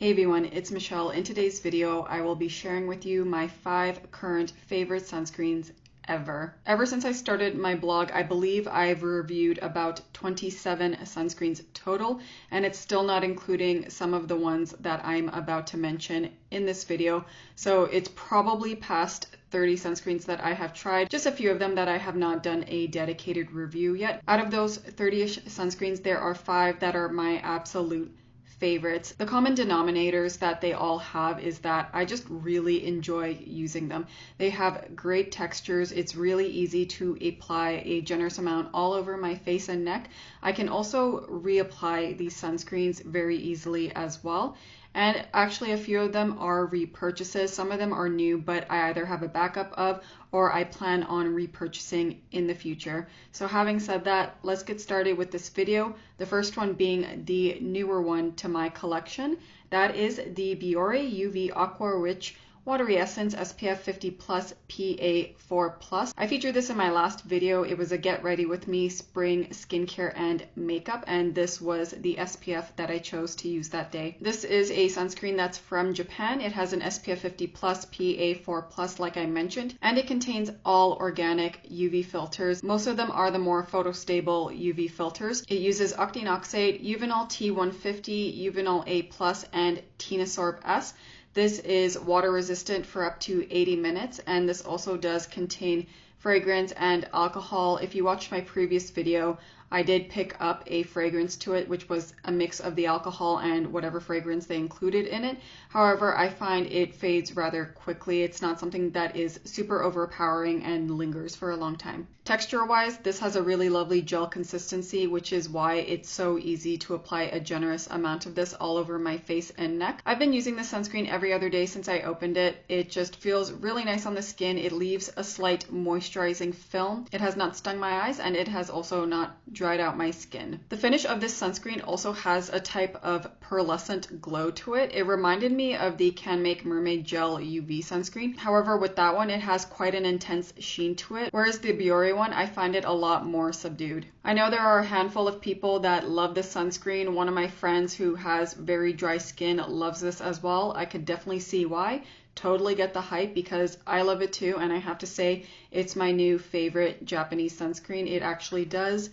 Hey everyone, it's Michelle. In today's video, I will be sharing with you my 5 current favorite sunscreens ever. Ever since I started my blog, I believe I've reviewed about 27 sunscreens total, and it's still not including some of the ones that I'm about to mention in this video. So it's probably past 30 sunscreens that I have tried, just a few of them that I have not done a dedicated review yet. Out of those 30-ish sunscreens, there are 5 that are my absolute favorites. The common denominators that they all have is that I just really enjoy using them. They have great textures. It's really easy to apply a generous amount all over my face and neck. I can also reapply these sunscreens very easily as well. And actually a few of them are repurchases. Some of them are new, but I either have a backup of or I plan on repurchasing in the future. So having said that, let's get started with this video. The first one being the newer one to my collection. That is the Biore UV Aqua Rich Watery Essence SPF 50 Plus PA 4 Plus. I featured this in my last video. It was a get ready with me spring skincare and makeup, and this was the SPF that I chose to use that day. This is a sunscreen that's from Japan. It has an SPF 50 Plus PA 4 Plus like I mentioned, and it contains all organic UV filters. Most of them are the more photostable UV filters. It uses octinoxate, Uvinol T150, Uvinol A+, and Tinasorb S. This is water resistant for up to 80 minutes, and this also does contain fragrance and alcohol. If you watched my previous video, I did pick up a fragrance to it, which was a mix of the alcohol and whatever fragrance they included in it. However, I find it fades rather quickly. It's not something that is super overpowering and lingers for a long time. Texture-wise, this has a really lovely gel consistency, which is why it's so easy to apply a generous amount of this all over my face and neck. I've been using this sunscreen every other day since I opened it. It just feels really nice on the skin. It leaves a slight moisturizing film. It has not stung my eyes, and it has also not dried out my skin. The finish of this sunscreen also has a type of pearlescent glow to it. It reminded me of the Can Make Mermaid Gel UV sunscreen. However, with that one, it has quite an intense sheen to it, whereas the Biore one, I find it a lot more subdued. I know there are a handful of people that love this sunscreen. One of my friends who has very dry skin loves this as well. I could definitely see why. Totally get the hype because I love it too, and I have to say it's my new favorite Japanese sunscreen. It actually does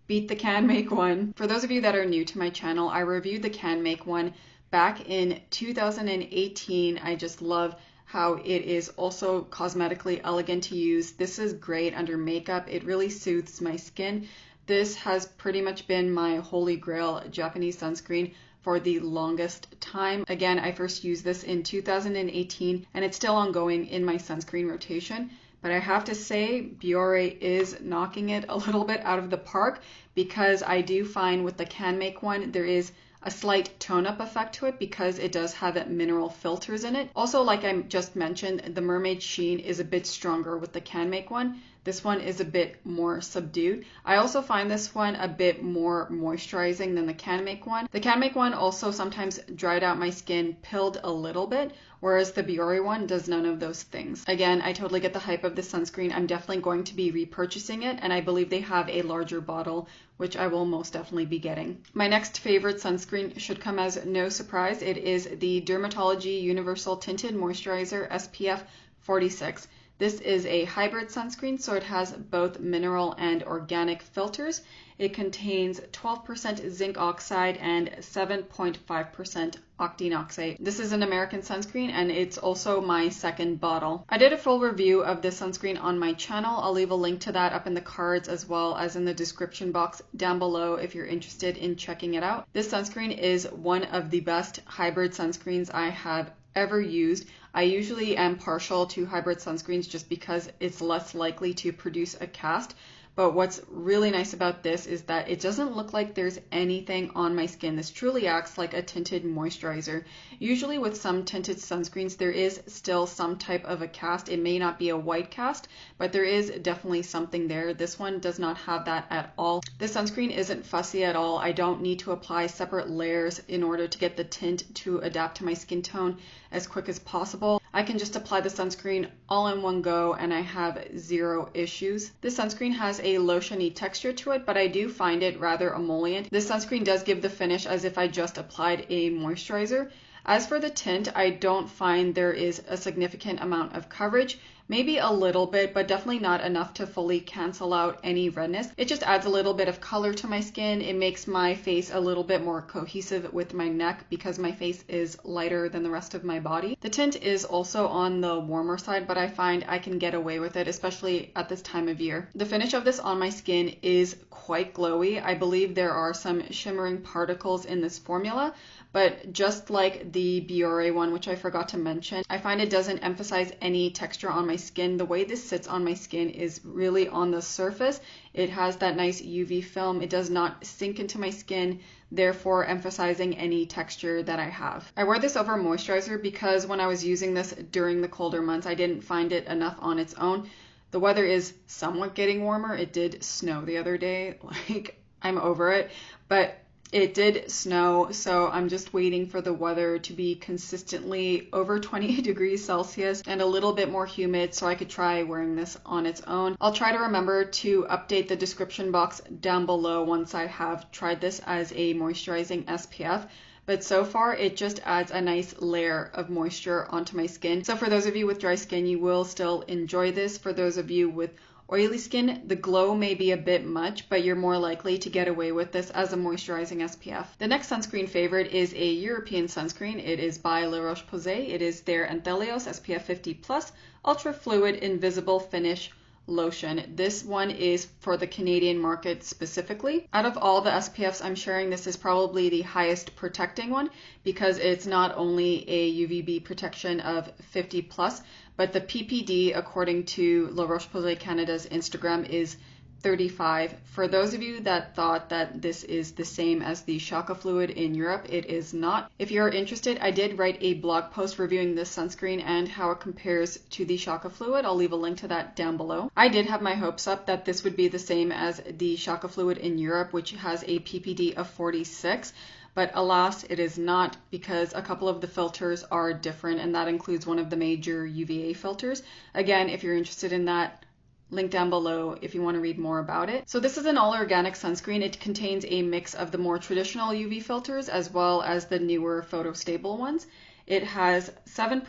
beat the Can Make one. For those of you that are new to my channel, I reviewed the Can Make one back in 2018. I just love how it is also cosmetically elegant to use. This is great under makeup. It really soothes my skin. This has pretty much been my holy grail Japanese sunscreen for the longest time. Again, I first used this in 2018 and it's still ongoing in my sunscreen rotation. But I have to say, Biore is knocking it a little bit out of the park because I do find with the Can Make one, there is a slight tone-up effect to it because it does have mineral filters in it. Also, like I just mentioned, the mermaid sheen is a bit stronger with the Can Make one. This one is a bit more subdued. I also find this one a bit more moisturizing than the Can Make one. The Can Make one also sometimes dried out my skin, pilled a little bit, whereas the Biore one does none of those things. Again, I totally get the hype of this sunscreen. I'm definitely going to be repurchasing it, and I believe they have a larger bottle, which I will most definitely be getting. My next favorite sunscreen should come as no surprise. It is the DRMTLGY Universal Tinted Moisturizer SPF 46. This is a hybrid sunscreen, so it has both mineral and organic filters. It contains 12% zinc oxide and 7.5% octinoxate. This is an American sunscreen, and it's also my second bottle. I did a full review of this sunscreen on my channel. I'll leave a link to that up in the cards as well as in the description box down below if you're interested in checking it out. This sunscreen is one of the best hybrid sunscreens I have ever used. I usually am partial to hybrid sunscreens just because it's less likely to produce a cast. But what's really nice about this is that it doesn't look like there's anything on my skin. This truly acts like a tinted moisturizer. Usually with some tinted sunscreens, there is still some type of a cast. It may not be a white cast, but there is definitely something there. This one does not have that at all. This sunscreen isn't fussy at all. I don't need to apply separate layers in order to get the tint to adapt to my skin tone as quick as possible. I can just apply the sunscreen all in one go and I have zero issues. This sunscreen has a lotion-y texture to it, but I do find it rather emollient. This sunscreen does give the finish as if I just applied a moisturizer. As for the tint, I don't find there is a significant amount of coverage. Maybe a little bit, but definitely not enough to fully cancel out any redness. It just adds a little bit of color to my skin. It makes my face a little bit more cohesive with my neck because my face is lighter than the rest of my body. The tint is also on the warmer side, but I find I can get away with it, especially at this time of year. The finish of this on my skin is quite glowy. I believe there are some shimmering particles in this formula, but just like the Biore one, which I forgot to mention, I find it doesn't emphasize any texture on my skin. The way this sits on my skin is really on the surface. It has that nice UV film. It does not sink into my skin, therefore emphasizing any texture that I have. I wear this over moisturizer because when I was using this during the colder months, I didn't find it enough on its own. The weather is somewhat getting warmer. It did snow the other day. Like, I'm over it, but it did snow, so I'm just waiting for the weather to be consistently over 28 degrees Celsius and a little bit more humid so I could try wearing this on its own. I'll try to remember to update the description box down below once I have tried this as a moisturizing SPF. But so far, it just adds a nice layer of moisture onto my skin. So for those of you with dry skin, you will still enjoy this. For those of you with oily skin, the glow may be a bit much, but you're more likely to get away with this as a moisturizing SPF. The next sunscreen favorite is a European sunscreen. It is by La Roche-Posay. It is their Anthelios SPF 50+ Ultra Fluid Invisible Finish Lotion. This one is for the Canadian market specifically. Out of all the SPFs I'm sharing, this is probably the highest protecting one because it's not only a UVB protection of 50+, but the PPD, according to La Roche-Posay Canada's Instagram, is 35. For those of you that thought that this is the same as the Shaka Fluid in Europe, it is not. If you're interested, I did write a blog post reviewing this sunscreen and how it compares to the Shaka Fluid. I'll leave a link to that down below. I did have my hopes up that this would be the same as the Shaka Fluid in Europe, which has a PPD of 46. But alas, it is not, because a couple of the filters are different, and that includes one of the major UVA filters. Again, if you're interested in that, link down below if you want to read more about it. So this is an all-organic sunscreen. It contains a mix of the more traditional UV filters as well as the newer photostable ones. It has 7%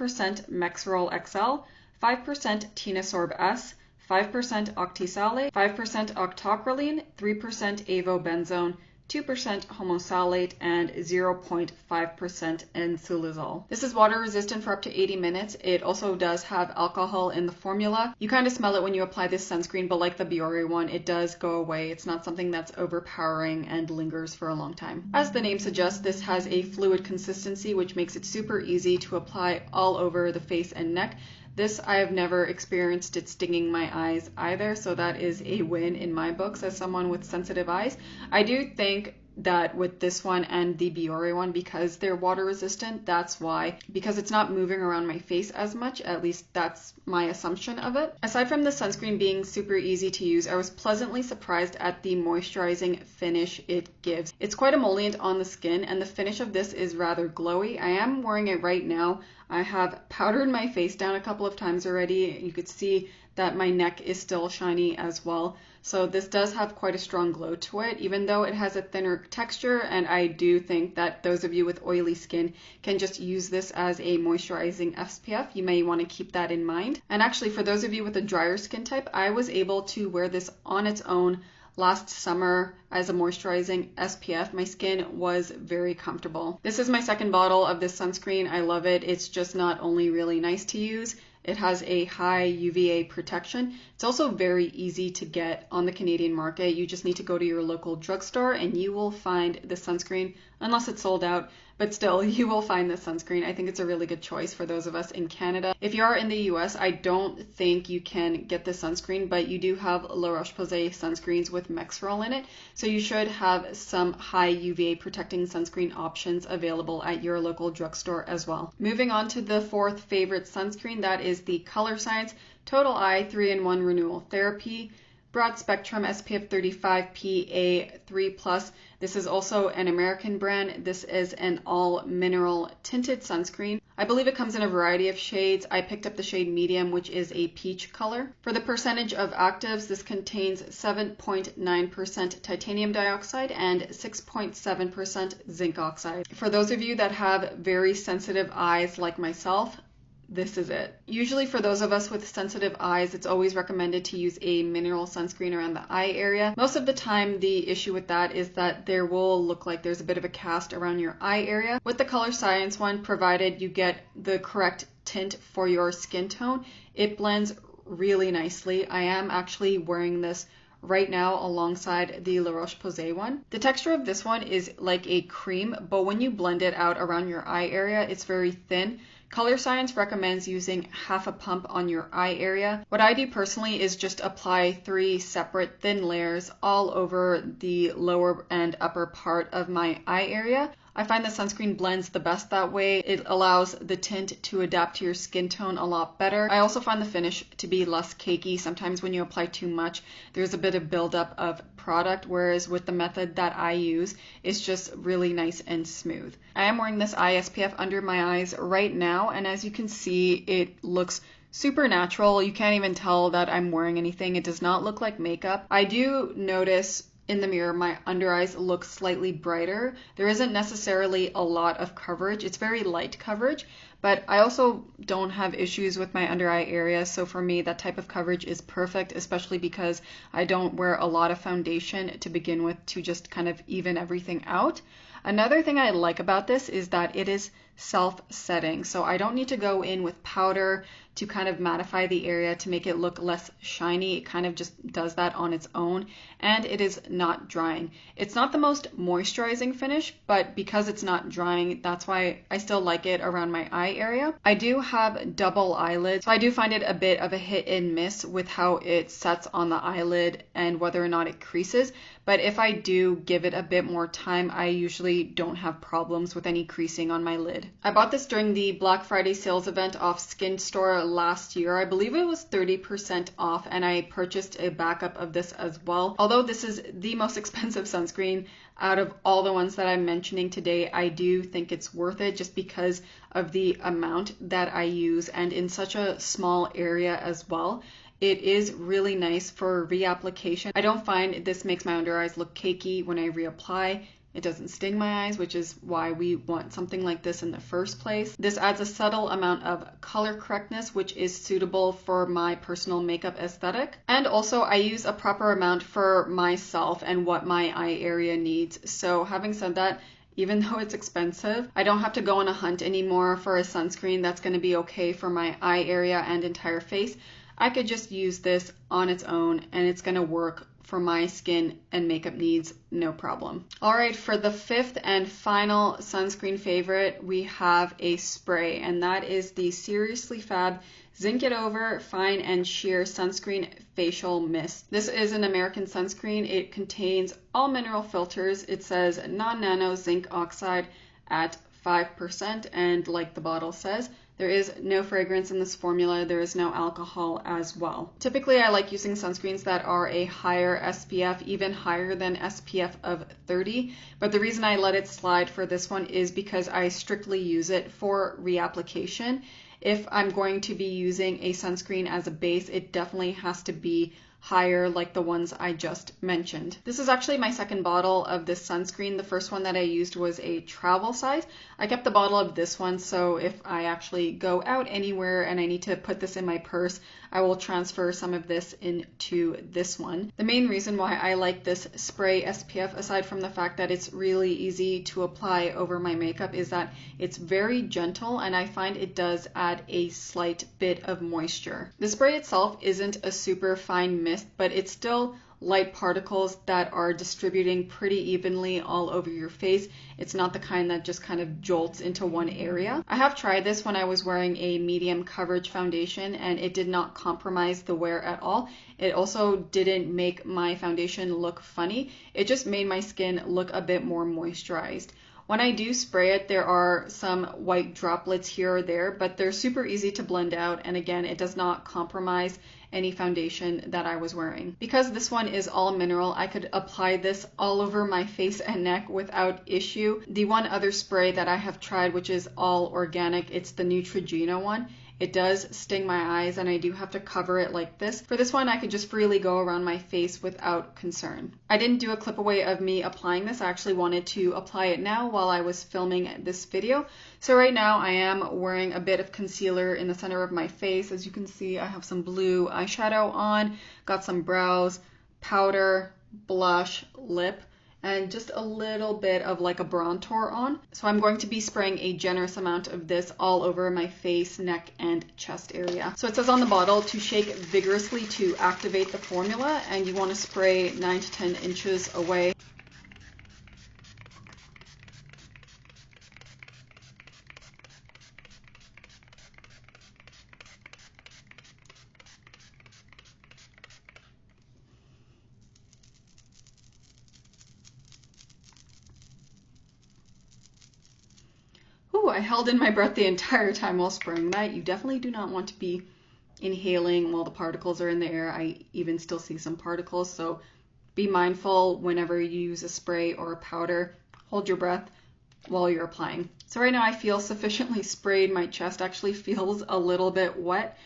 Mexerol XL, 5% Tinasorb S, 5% Octisalate, 5% Octocrylene, 3% Avobenzone, 2% homosalate, and 0.5% ensilazole. This is water resistant for up to 80 minutes. It also does have alcohol in the formula. You kind of smell it when you apply this sunscreen, but like the Biore one, it does go away. It's not something that's overpowering and lingers for a long time. As the name suggests, this has a fluid consistency, which makes it super easy to apply all over the face and neck. This, I have never experienced it stinging my eyes either, so that is a win in my books as someone with sensitive eyes. I do think that with this one and the Biore one, because they're water resistant, that's why, because it's not moving around my face as much, at least that's my assumption of it. Aside from the sunscreen being super easy to use, I was pleasantly surprised at the moisturizing finish it gives. It's quite emollient on the skin, and the finish of this is rather glowy. I am wearing it right now. I have powdered my face down a couple of times already. You could see that my neck is still shiny as well. So this does have quite a strong glow to it, even though it has a thinner texture, and I do think that those of you with oily skin can just use this as a moisturizing SPF. You may want to keep that in mind. And actually, for those of you with a drier skin type, I was able to wear this on its own last summer as a moisturizing SPF. My skin was very comfortable. This is my second bottle of this sunscreen. I love it. It's just not only really nice to use, it has a high UVA protection. It's also very easy to get on the Canadian market. You just need to go to your local drugstore and you will find the sunscreen, unless it's sold out, but still you will find this sunscreen. I think it's a really good choice for those of us in Canada. If you are in the US, I don't think you can get this sunscreen, but you do have La Roche-Posay sunscreens with Mexerol in it, so you should have some high UVA protecting sunscreen options available at your local drugstore as well. Moving on to the fourth favorite sunscreen, that is the Colorescience Total Eye 3-in-1 Renewal Therapy. Broad Spectrum SPF 35 PA3+. This is also an American brand. This is an all mineral tinted sunscreen. I believe it comes in a variety of shades. I picked up the shade medium, which is a peach color. For the percentage of actives, this contains 7.9% titanium dioxide and 6.7% zinc oxide. For those of you that have very sensitive eyes like myself, this is it. Usually for those of us with sensitive eyes, it's always recommended to use a mineral sunscreen around the eye area. Most of the time, the issue with that is that there will look like there's a bit of a cast around your eye area. With the Colorescience one, provided you get the correct tint for your skin tone, it blends really nicely. I am actually wearing this right now alongside the La Roche-Posay one. The texture of this one is like a cream, but when you blend it out around your eye area, it's very thin. Colorescience recommends using half a pump on your eye area. What I do personally is just apply 3 separate thin layers all over the lower and upper part of my eye area. I find the sunscreen blends the best that way. It allows the tint to adapt to your skin tone a lot better. I also find the finish to be less cakey. Sometimes when you apply too much, there's a bit of buildup of product, whereas with the method that I use, it's just really nice and smooth. I am wearing this eye SPF under my eyes right now, and as you can see, it looks super natural. You can't even tell that I'm wearing anything. It does not look like makeup. I do notice in the mirror my under eyes look slightly brighter. There isn't necessarily a lot of coverage. It's very light coverage, but I also don't have issues with my under eye area, so for me that type of coverage is perfect, especially because I don't wear a lot of foundation to begin with to just kind of even everything out. Another thing I like about this is that it is self-setting, so I don't need to go in with powder to kind of mattify the area to make it look less shiny. It kind of just does that on its own, and it is not drying. It's not the most moisturizing finish, but because it's not drying, that's why I still like it around my eye area. I do have double eyelids, so I do find it a bit of a hit and miss with how it sets on the eyelid and whether or not it creases, but if I do give it a bit more time, I usually don't have problems with any creasing on my lid. I bought this during the Black Friday sales event off Skin Store last year. I believe it was 30% off, and I purchased a backup of this as well. Although this is the most expensive sunscreen out of all the ones that I'm mentioning today, I do think it's worth it just because of the amount that I use and in such a small area as well. It is really nice for reapplication. I don't find this makes my under eyes look cakey when I reapply. It doesn't sting my eyes, which is why we want something like this in the first place. This adds a subtle amount of color correctness, which is suitable for my personal makeup aesthetic. And also I use a proper amount for myself and what my eye area needs. So having said that, even though it's expensive, I don't have to go on a hunt anymore for a sunscreen that's going to be okay for my eye area and entire face. I could just use this on its own and it's going to work for my skin and makeup needs, no problem. All right, for the 5th and final sunscreen favorite, we have a spray, and that is the Seriously Fab Zinc It Over Fine and Sheer Sunscreen Facial Mist. This is an American sunscreen. It contains all mineral filters. It says non-nano zinc oxide at 5%, and like the bottle says, there is no fragrance in this formula. There is no alcohol as well. Typically, I like using sunscreens that are a higher SPF, even higher than SPF of 30. But the reason I let it slide for this one is because I strictly use it for reapplication. If I'm going to be using a sunscreen as a base, it definitely has to be higher like the ones I just mentioned. This is actually my second bottle of this sunscreen. The first one that I used was a travel size. I kept the bottle of this one, so if I actually go out anywhere and I need to put this in my purse, I will transfer some of this into this one. The main reason why I like this spray SPF, aside from the fact that it's really easy to apply over my makeup, is that it's very gentle and I find it does add a slight bit of moisture. The spray itself isn't a super fine mist, but it's still light particles that are distributing pretty evenly all over your face. It's not the kind that just kind of jolts into one area. I have tried this when I was wearing a medium coverage foundation and it did not compromise the wear at all. It also didn't make my foundation look funny. It just made my skin look a bit more moisturized. When I do spray it, there are some white droplets here or there, but they're super easy to blend out, and again, it does not compromise any foundation that I was wearing. Because this one is all mineral, I could apply this all over my face and neck without issue. The one other spray that I have tried, which is all organic, it's the Neutrogena one. It does sting my eyes and I do have to cover it like this. For this one, I could just freely go around my face without concern. I didn't do a clip away of me applying this. I actually wanted to apply it now while I was filming this video. So right now I am wearing a bit of concealer in the center of my face. As you can see, I have some blue eyeshadow on, got some brows, powder, blush, lip, and just a little bit of like a bronzer on. So I'm going to be spraying a generous amount of this all over my face, neck, and chest area. So it says on the bottle to shake vigorously to activate the formula, and you want to spray 9 to 10 inches away. I held in my breath the entire time while spraying that. You definitely do not want to be inhaling while the particles are in the air. I even still see some particles, so be mindful whenever you use a spray or a powder. Hold your breath while you're applying. So right now I feel sufficiently sprayed. My chest actually feels a little bit wet.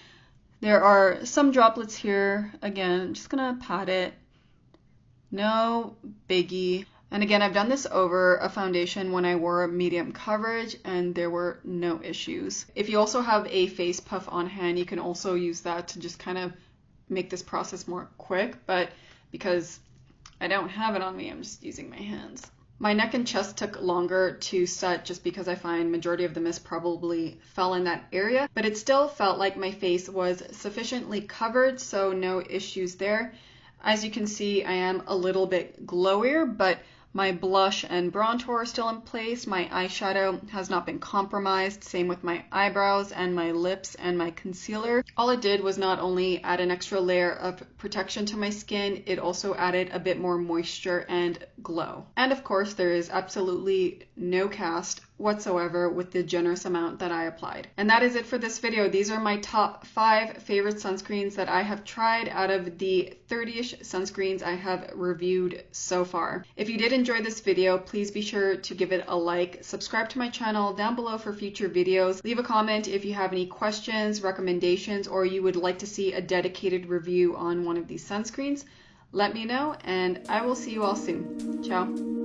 There are some droplets here. Again, I'm just gonna pat it. No biggie. And again, I've done this over a foundation when I wore medium coverage and there were no issues. If you also have a face puff on hand, you can also use that to just kind of make this process more quick, but because I don't have it on me, I'm just using my hands. My neck and chest took longer to set just because I find majority of the mist probably fell in that area, but it still felt like my face was sufficiently covered, so no issues there. As you can see, I am a little bit glowier, but my blush and bronzer are still in place. My eyeshadow has not been compromised. Same with my eyebrows and my lips and my concealer. All it did was not only add an extra layer of protection to my skin, it also added a bit more moisture and glow. And of course, there is absolutely no cast whatsoever with the generous amount that I applied. And that is it for this video. These are my top 5 favorite sunscreens that I have tried out of the 30-ish sunscreens I have reviewed so far. If you did enjoy this video, please be sure to give it a like, subscribe to my channel down below for future videos, leave a comment if you have any questions, recommendations, or you would like to see a dedicated review on one of these sunscreens. Let me know, and I will see you all soon. Ciao.